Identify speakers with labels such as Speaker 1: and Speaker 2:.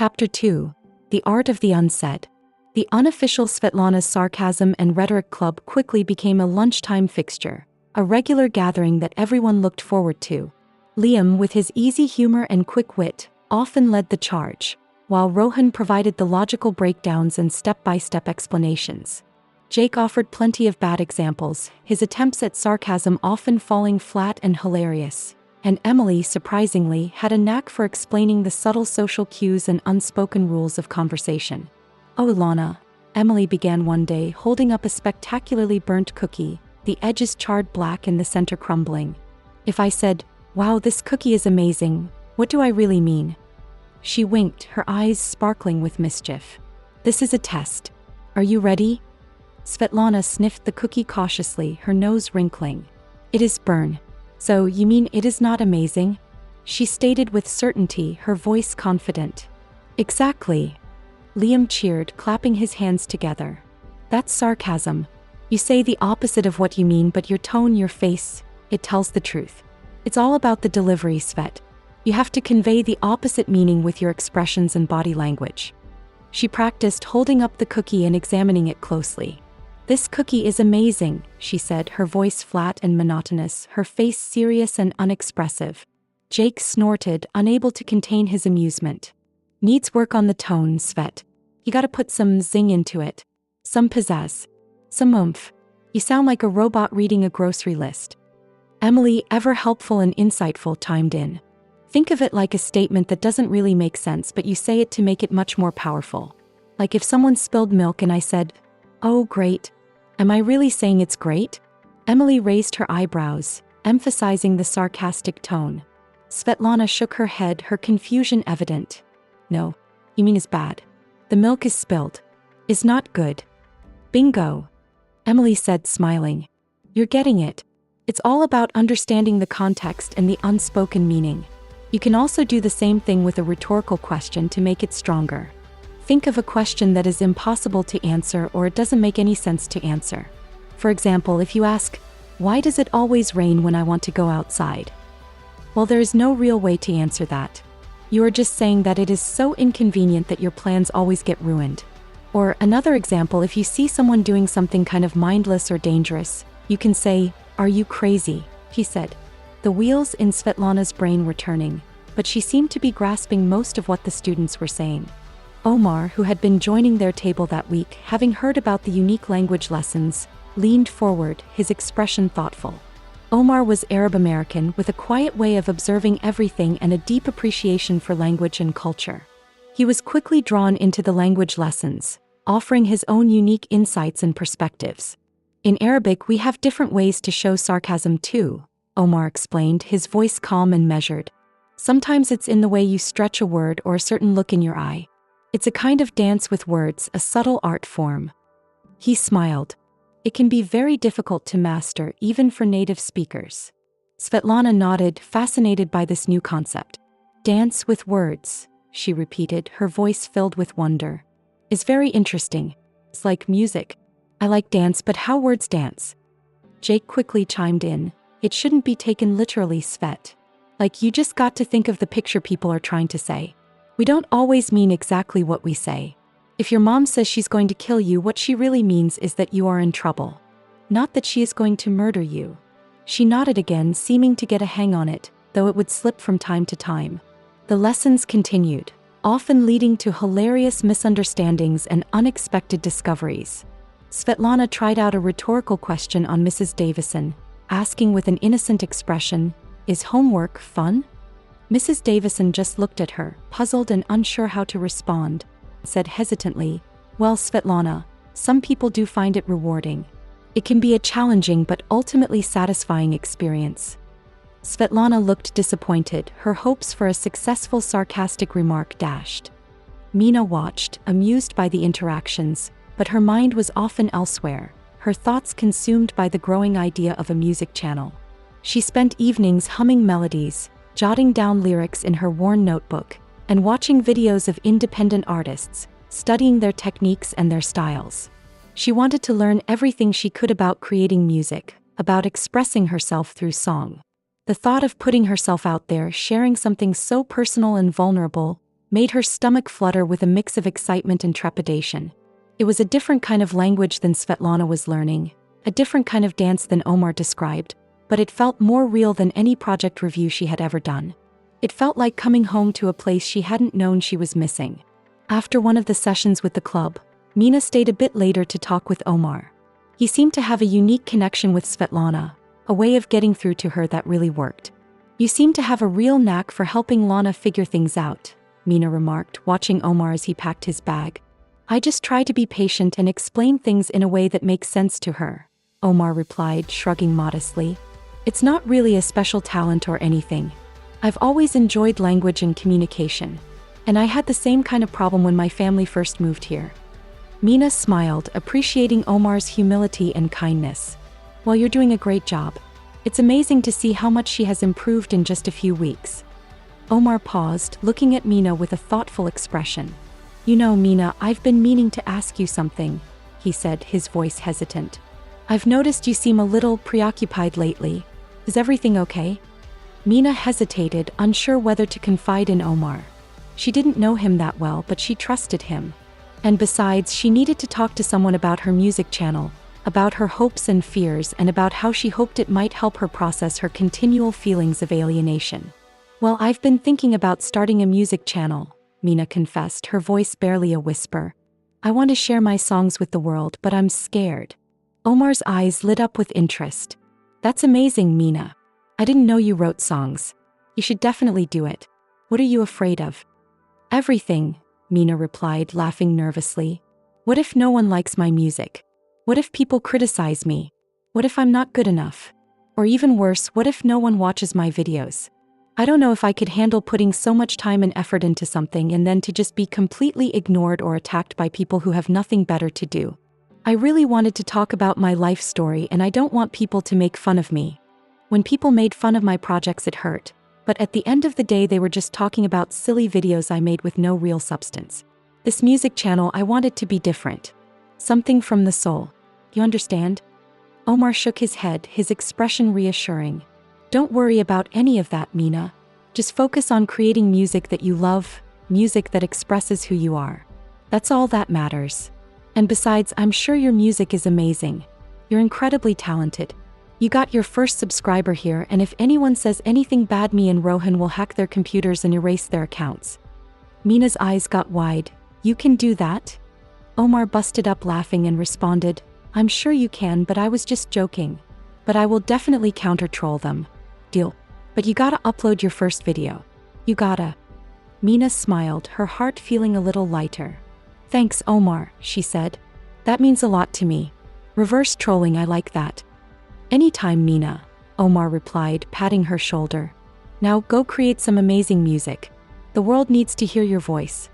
Speaker 1: Chapter 2. The Art of the Unsaid. The unofficial Svetlana's Sarcasm and Rhetoric Club quickly became a lunchtime fixture, a regular gathering that everyone looked forward to. Liam, with his easy humor and quick wit, often led the charge, while Rohan provided the logical breakdowns and step-by-step explanations. Jake offered plenty of bad examples, his attempts at sarcasm often falling flat and hilarious. And Emily, surprisingly, had a knack for explaining the subtle social cues and unspoken rules of conversation. "Oh, Lana," Emily began one day, holding up a spectacularly burnt cookie, the edges charred black and the center crumbling. "If I said, 'Wow, this cookie is amazing,' what do I really mean?" She winked, her eyes sparkling with mischief. "This is a test. Are you ready?" Svetlana sniffed the cookie cautiously, her nose wrinkling. "It is burn. So, you mean it is not amazing?" she stated with certainty, her voice confident. "Exactly." Liam cheered, clapping his hands together. "That's sarcasm. You say the opposite of what you mean, but your tone, your face, it tells the truth. It's all about the delivery, Svet. You have to convey the opposite meaning with your expressions and body language." She practiced holding up the cookie and examining it closely. "This cookie is amazing," she said, her voice flat and monotonous, her face serious and unexpressive. Jake snorted, unable to contain his amusement. "Needs work on the tone, Svet. You gotta put some zing into it. Some pizzazz. Some oomph. You sound like a robot reading a grocery list." Emily, ever helpful and insightful, chimed in. "Think of it like a statement that doesn't really make sense, but you say it to make it much more powerful. Like if someone spilled milk and I said, 'Oh, great.' Am I really saying it's great?" Emily raised her eyebrows, emphasizing the sarcastic tone. Svetlana shook her head, her confusion evident. "No, you mean is bad. The milk is spilled. Is not good." "Bingo," Emily said, smiling. "You're getting it. It's all about understanding the context and the unspoken meaning. You can also do the same thing with a rhetorical question to make it stronger. Think of a question that is impossible to answer or it doesn't make any sense to answer. For example, if you ask, "Why does it always rain when I want to go outside?" Well, there is no real way to answer that. You are just saying that it is so inconvenient that your plans always get ruined. Or another example, if you see someone doing something kind of mindless or dangerous, you can say, "Are you crazy?" he said. The wheels in Svetlana's brain were turning, but she seemed to be grasping most of what the students were saying. Omar, who had been joining their table that week, having heard about the unique language lessons, leaned forward, his expression thoughtful. Omar was Arab American with a quiet way of observing everything and a deep appreciation for language and culture. He was quickly drawn into the language lessons, offering his own unique insights and perspectives. "In Arabic, we have different ways to show sarcasm too," Omar explained, his voice calm and measured. "Sometimes it's in the way you stretch a word or a certain look in your eye. It's a kind of dance with words, a subtle art form." He smiled. "It can be very difficult to master, even for native speakers." Svetlana nodded, fascinated by this new concept. "Dance with words," she repeated, her voice filled with wonder. "Is very interesting. It's like music. I like dance, but how words dance?" Jake quickly chimed in. "It shouldn't be taken literally, Svet. Like you just got to think of the picture people are trying to say. We don't always mean exactly what we say. If your mom says she's going to kill you, what she really means is that you are in trouble. Not that she is going to murder you." She nodded again, seeming to get a hang on it, though it would slip from time to time. The lessons continued, often leading to hilarious misunderstandings and unexpected discoveries. Svetlana tried out a rhetorical question on Mrs. Davison, asking with an innocent expression, "Is homework fun?" Mrs. Davison just looked at her, puzzled and unsure how to respond, said hesitantly, "Well, Svetlana, some people do find it rewarding. It can be a challenging but ultimately satisfying experience." Svetlana looked disappointed, her hopes for a successful sarcastic remark dashed. Mina watched, amused by the interactions, but her mind was often elsewhere, her thoughts consumed by the growing idea of a music channel. She spent evenings humming melodies, jotting down lyrics in her worn notebook, and watching videos of independent artists, studying their techniques and their styles. She wanted to learn everything she could about creating music, about expressing herself through song. The thought of putting herself out there, sharing something so personal and vulnerable, made her stomach flutter with a mix of excitement and trepidation. It was a different kind of language than Svetlana was learning, a different kind of dance than Omar described, but it felt more real than any project review she had ever done. It felt like coming home to a place she hadn't known she was missing. After one of the sessions with the club, Mina stayed a bit later to talk with Omar. He seemed to have a unique connection with Svetlana, a way of getting through to her that really worked. "You seem to have a real knack for helping Lana figure things out," Mina remarked, watching Omar as he packed his bag. "I just try to be patient and explain things in a way that makes sense to her," Omar replied, shrugging modestly. "It's not really a special talent or anything. I've always enjoyed language and communication, and I had the same kind of problem when my family first moved here." Mina smiled, appreciating Omar's humility and kindness. "Well, you're doing a great job. It's amazing to see how much she has improved in just a few weeks." Omar paused, looking at Mina with a thoughtful expression. "You know, Mina, I've been meaning to ask you something," he said, his voice hesitant. "I've noticed you seem a little preoccupied lately. Is everything okay?" Mina hesitated, unsure whether to confide in Omar. She didn't know him that well, but she trusted him. And besides, she needed to talk to someone about her music channel, about her hopes and fears, and about how she hoped it might help her process her continual feelings of alienation. "Well, I've been thinking about starting a music channel," Mina confessed, her voice barely a whisper. "I want to share my songs with the world, but I'm scared." Omar's eyes lit up with interest. "That's amazing, Mina. I didn't know you wrote songs. You should definitely do it. What are you afraid of?" "Everything," Mina replied, laughing nervously. "What if no one likes my music? What if people criticize me? What if I'm not good enough? Or even worse, what if no one watches my videos? I don't know if I could handle putting so much time and effort into something and then to just be completely ignored or attacked by people who have nothing better to do. I really wanted to talk about my life story, and I don't want people to make fun of me. When people made fun of my projects, it hurt. But at the end of the day, they were just talking about silly videos I made with no real substance. This music channel, I want it to be different. Something from the soul. You understand?" Omar shook his head, his expression reassuring. "Don't worry about any of that, Mina. Just focus on creating music that you love, music that expresses who you are. That's all that matters. And besides, I'm sure your music is amazing. You're incredibly talented. You got your first subscriber here, and if anyone says anything bad, me and Rohan will hack their computers and erase their accounts." Mina's eyes got wide. "You can do that?" Omar busted up laughing and responded, "I'm sure you can, but I was just joking. But I will definitely counter-troll them. Deal. But you gotta upload your first video. You gotta." Mina smiled, her heart feeling a little lighter. "Thanks, Omar," she said. "That means a lot to me. Reverse trolling, I like that." "Anytime, Mina," Omar replied, patting her shoulder. "Now go create some amazing music. The world needs to hear your voice."